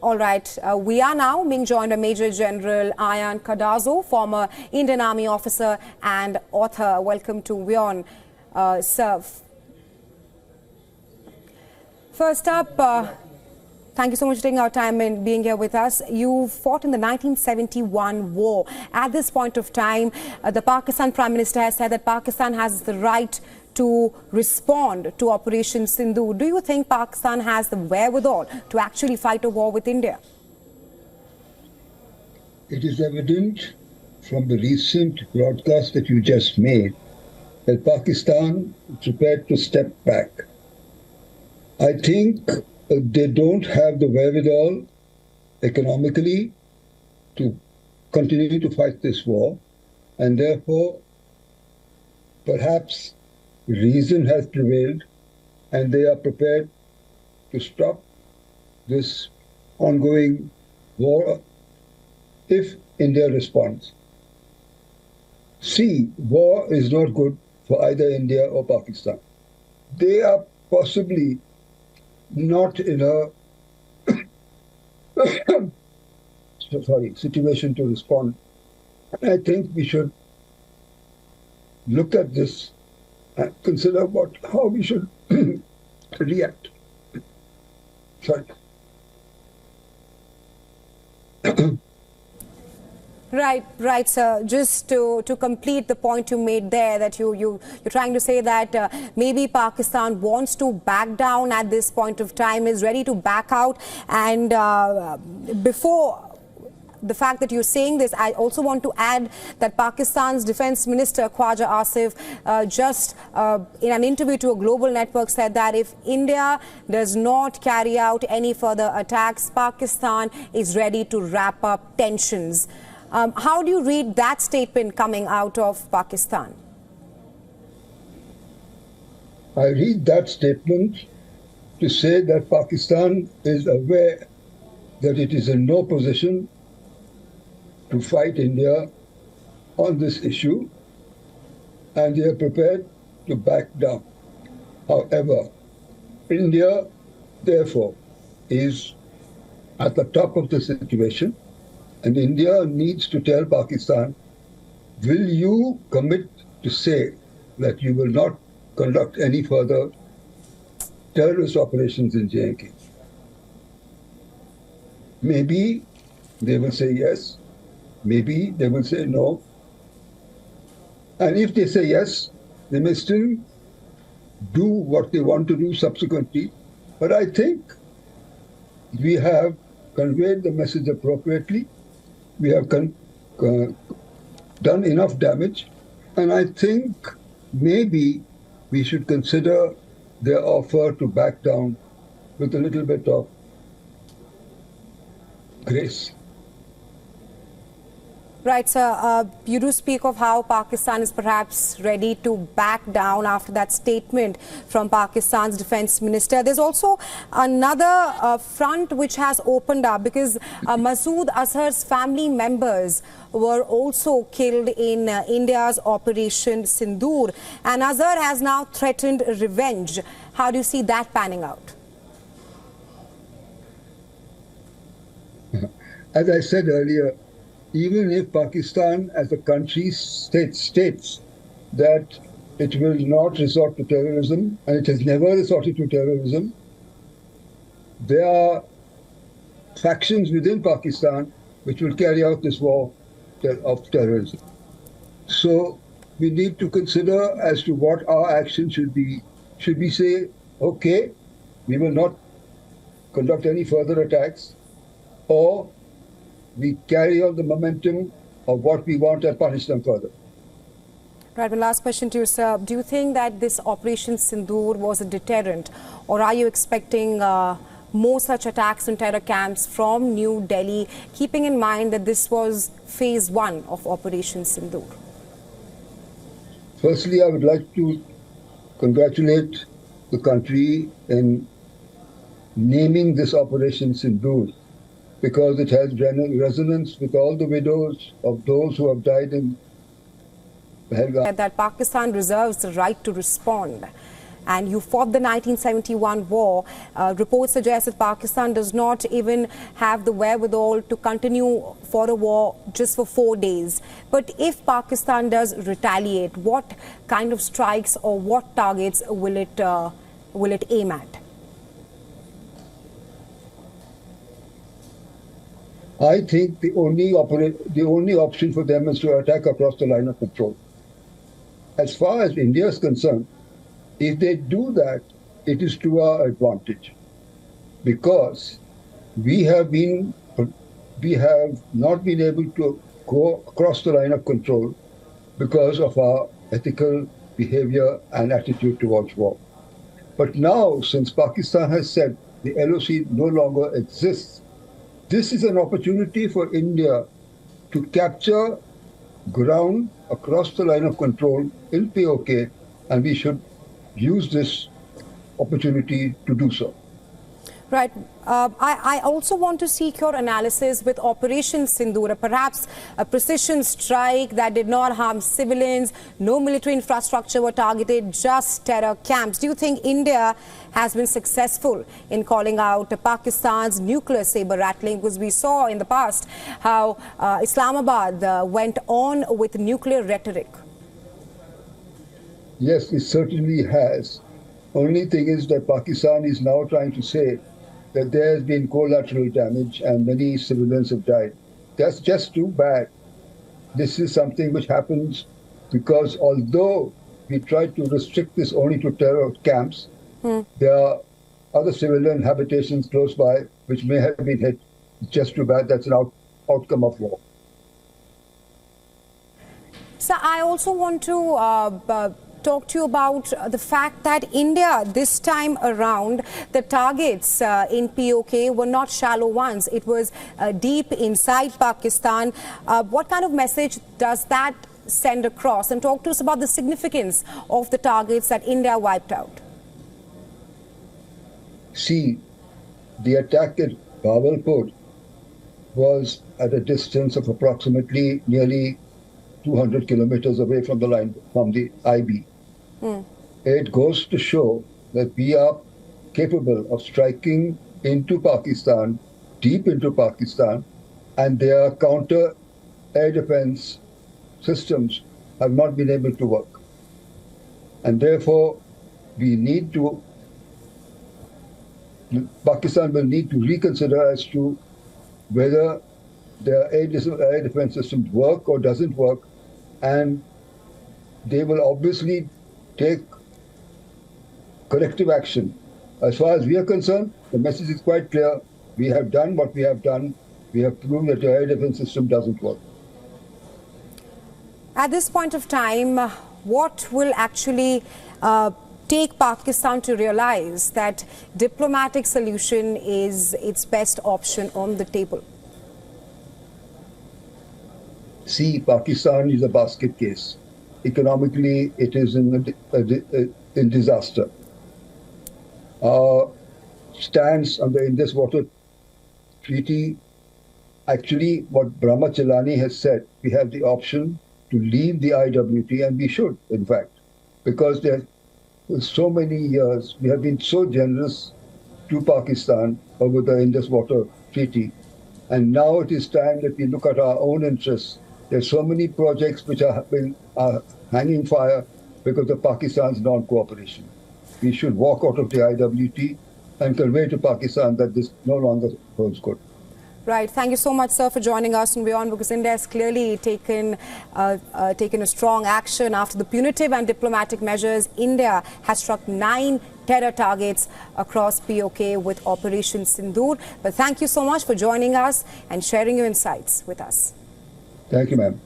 All right, we are now being joined by Major General Ayan Cardozo, former Indian Army officer and author. Welcome to WION, sir. First up, thank you so much for taking our time and being here with us. You fought in the 1971 war. At this point of time, the Pakistan Prime Minister has said that Pakistan has the right to respond to Operation Sindoor. Do you think Pakistan has the wherewithal to actually fight a war with India? It is evident from the recent broadcast that you just made that Pakistan is prepared to step back. I think they don't have the wherewithal economically to continue to fight this war, and therefore perhaps reason has prevailed and they are prepared to stop this ongoing war if India responds. See, war is not good for either India or Pakistan. They are possibly not in a situation to respond. I think we should look at this and consider how we should react. Sorry. Right, sir. Just to complete the point you made there, that you're trying to say that maybe Pakistan wants to back down at this point of time, is ready to back out, and before the fact that you're saying this, I also want to add that Pakistan's Defence Minister Khawaja Asif just in an interview to a global network said that if India does not carry out any further attacks, Pakistan is ready to wrap up tensions. How do you read that statement coming out of Pakistan? I read that statement to say that Pakistan is aware that it is in no position to fight India on this issue, and they are prepared to back down. However, India, therefore, is at the top of the situation, and India needs to tell Pakistan, will you commit to say that you will not conduct any further terrorist operations in J&K? Maybe they will say yes. Maybe they will say no. And if they say yes, they may still do what they want to do subsequently. But I think we have conveyed the message appropriately. We have done enough damage. And I think maybe we should consider their offer to back down with a little bit of grace. Right, sir. You do speak of how Pakistan is perhaps ready to back down after that statement from Pakistan's defense minister. There's also another front which has opened up, because Masood Azhar's family members were also killed in India's Operation Sindoor, and Azhar has now threatened revenge. How do you see that panning out? As I said earlier, even if Pakistan as a country states that it will not resort to terrorism, and it has never resorted to terrorism, there are factions within Pakistan which will carry out this war of terrorism. So we need to consider as to what our action should be. Should we say, okay, we will not conduct any further attacks, or we carry on the momentum of what we want and punish them further? Right, my last question to you, sir. Do you think that this Operation Sindoor was a deterrent, or are you expecting more such attacks on terror camps from New Delhi, keeping in mind that this was phase 1 of Operation Sindoor? Firstly, I would like to congratulate the country in naming this Operation Sindoor, because it has resonance with all the widows of those who have died in Pahalgam. That Pakistan reserves the right to respond. and you fought the 1971 war. Reports suggest that Pakistan does not even have the wherewithal to continue for a war just for 4 days. But if Pakistan does retaliate, what kind of strikes or what targets will it aim at? I think the only option for them is to attack across the line of control. As far as India is concerned, if they do that, it is to our advantage, because we have not been able to go across the line of control because of our ethical behavior and attitude towards war. But now, since Pakistan has said the LOC no longer exists, this is an opportunity for India to capture ground across the line of control in POK, and we should use this opportunity to do so. Right. I also want to seek your analysis with Operation Sindoor, perhaps a precision strike that did not harm civilians, no military infrastructure were targeted, just terror camps. Do you think India has been successful in calling out Pakistan's nuclear saber rattling? Because we saw in the past how Islamabad went on with nuclear rhetoric. Yes, it certainly has. Only thing is that Pakistan is now trying to say that there has been collateral damage and many civilians have died. That's just too bad. This is something which happens because although we tried to restrict this only to terror camps, there are other civilian habitations close by which may have been hit. It's just too bad. That's an outcome of war. So I also want to talk to you about the fact that India, this time around, the targets in POK were not shallow ones. It was deep inside Pakistan. What kind of message does that send across? And talk to us about the significance of the targets that India wiped out. See, the attack at Bahawalpur was at a distance of approximately nearly 200 kilometers away from the line, from the IB. It goes to show that we are capable of striking into Pakistan, deep into Pakistan, and their counter air defense systems have not been able to work. And therefore, Pakistan will need to reconsider as to whether their air defense systems work or doesn't work, and they will obviously take corrective action. As far as we are concerned, the message is quite clear. We have done what we have done. We have proven that the air defense system doesn't work. At this point of time, what will actually take Pakistan to realize that diplomatic solution is its best option on the table? See, Pakistan is a basket case. Economically, it is in disaster. Our stance on the Indus Water Treaty, actually what Brahma Chelani has said, we have the option to leave the IWT, and we should, in fact, because there for so many years we have been so generous to Pakistan over the Indus Water Treaty, and now it is time that we look at our own interests. There's so many projects which are hanging fire because of Pakistan's non-cooperation. We should walk out of the IWT and convey to Pakistan that this no longer holds good. Right. Thank you so much, sir, for joining us on WION, because India has clearly taken a strong action after the punitive and diplomatic measures. India has struck 9 terror targets across POK with Operation Sindoor. But thank you so much for joining us and sharing your insights with us. Thank you, ma'am.